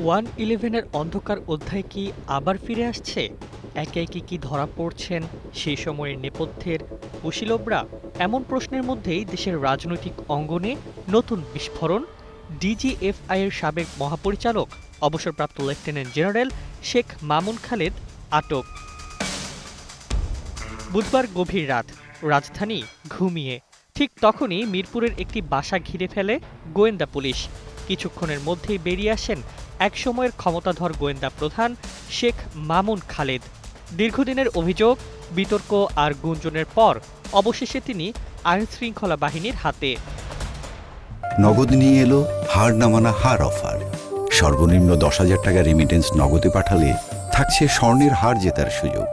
ওয়ান-ইলেভেনের অন্ধকার অধ্যায় কি আবার ফিরে আসছে? একে একে কি ধরা পড়ছেন সেই সময়ের নেপথ্যের কুশীলবরা? এমন প্রশ্নের মধ্যেই দেশের রাজনৈতিক অঙ্গনে নতুন বিস্ফোরণ। ডিজিএফআই-এর সাবেক মহাপরিচালক অবসরপ্রাপ্ত লেফটেন্যান্ট জেনারেল শেখ মামুন খালেদ আটক। বুধবার গভীর রাত, রাজধানী ঘুমিয়ে। ঠিক তখনই মিরপুরের একটি বাসা ঘিরে ফেলে গোয়েন্দা পুলিশ। কিছুক্ষণের মধ্যেই বেরিয়ে আসেন একসময়ের ক্ষমতাধর গোয়েন্দা প্রধান শেখ মামুন খালেদ। দীর্ঘদিনের অভিযোগ, বিতর্ক আর গুঞ্জনের পর অবশেষে তিনি আইনশৃঙ্খলা বাহিনীর হাতে। নগদ নিয়ে এলো হার না মানা হার অফার। সর্বনিম্ন 10,000 টাকা রেমিটেন্স নগদে পাঠালে থাকছে স্বর্ণের হার জেতার সুযোগ।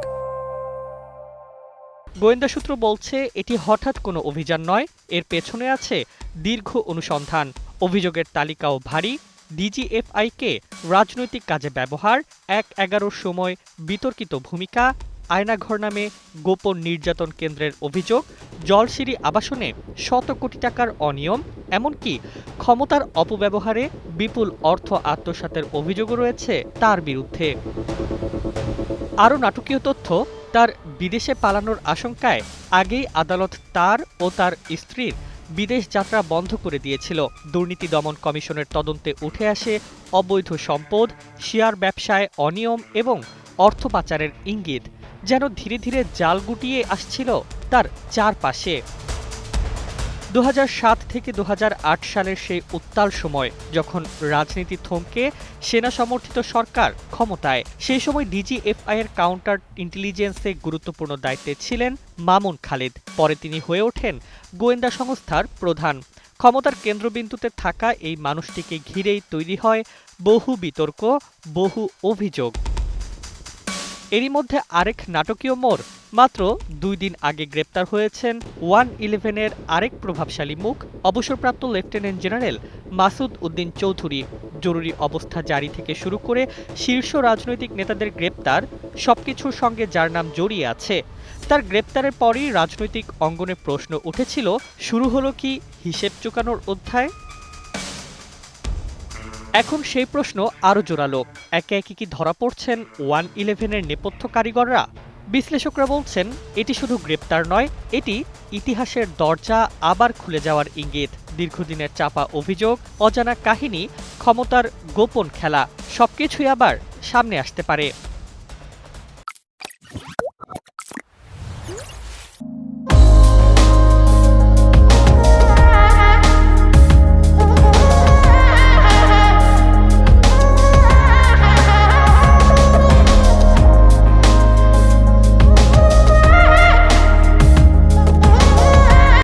গোয়েন্দা সূত্র বলছে এটি হঠাৎ কোনো অভিযান নয়, এর পেছনে আছে দীর্ঘ অনুসন্ধান। অভিযোগের তালিকাও ভারী। ডিজিএফআই-কে রাজনৈতিক কাজে ব্যবহার, ১/১১-র সময় বিতর্কিত ভূমিকা, আয়নাঘর নামে গোপন নির্যাতন কেন্দ্রের অভিযোগ, জলসিঁড়ি আবাসনে শত কোটি টাকার অনিয়ম, এমনকি ক্ষমতার অপব্যবহারে বিপুল অর্থ আত্মসাতের অভিযোগও রয়েছে তার বিরুদ্ধে। আরও নাটকীয় তথ্য, তার বিদেশে পালানোর আশঙ্কায় আগেই আদালত তার ও তার স্ত্রীর বিদেশ যাত্রা বন্ধ করে দিয়েছিল। দুর্নীতি দমন কমিশনের তদন্তে উঠে আসে অবৈধ সম্পদ, শেয়ার ব্যবসায় অনিয়ম এবং অর্থ পাচারের ইঙ্গিত, যেন ধীরে ধীরে জাল গুটিয়ে আসছিল তার চারপাশে। ২০০৭ থেকে ২০০৮ সালের সেই উত্তাল সময়, যখন রাজনীতি থমকে সেনা সমর্থিত সরকার ক্ষমতায়, সেই সময় ডিজিএফআই-এর কাউন্টার ইন্টেলিজেন্সে গুরুত্বপূর্ণ দায়িত্বে ছিলেন মামুন খালেদ। পরে তিনি হয়ে ওঠেন গোয়েন্দা সংস্থার প্রধান। ক্ষমতার কেন্দ্রবিন্দুতে থাকা এই মানুষটিকে ঘিরেই তৈরি হয় বহু বিতর্ক, বহু অভিযোগ। এরই মধ্যে আরেক নাটকীয় মোড়। মাত্র ২ দিন আগে গ্রেপ্তার হয়েছেন ওয়ান-ইলেভেনের আরেক প্রভাবশালী মুখ, অবসরপ্রাপ্ত লেফটেন্যান্ট জেনারেল মাসুদ উদ্দিন চৌধুরী। জরুরি অবস্থা জারি থেকে শুরু করে শীর্ষ রাজনৈতিক নেতাদের গ্রেপ্তার, সবকিছুর সঙ্গে যার নাম জড়িয়ে আছে। তার গ্রেপ্তারের পরই রাজনৈতিক অঙ্গনে প্রশ্ন উঠেছিল, শুরু হলো কি হিসেব চুকানোর অধ্যায়? এখন সেই প্রশ্ন আরও জোরালো। একে একে কি ধরা পড়ছেন ওয়ান-ইলেভেনের নেপথ্য কারিগররা? বিশ্লেষকরা বলছেন এটি শুধু গ্রেপ্তার নয়, এটি ইতিহাসের দরজা আবার খুলে যাওয়ার ইঙ্গিত। দীর্ঘদিনের চাপা অভিযোগ, অজানা কাহিনী, ক্ষমতার গোপন খেলা, সবকিছুই আবার সামনে আসতে পারে।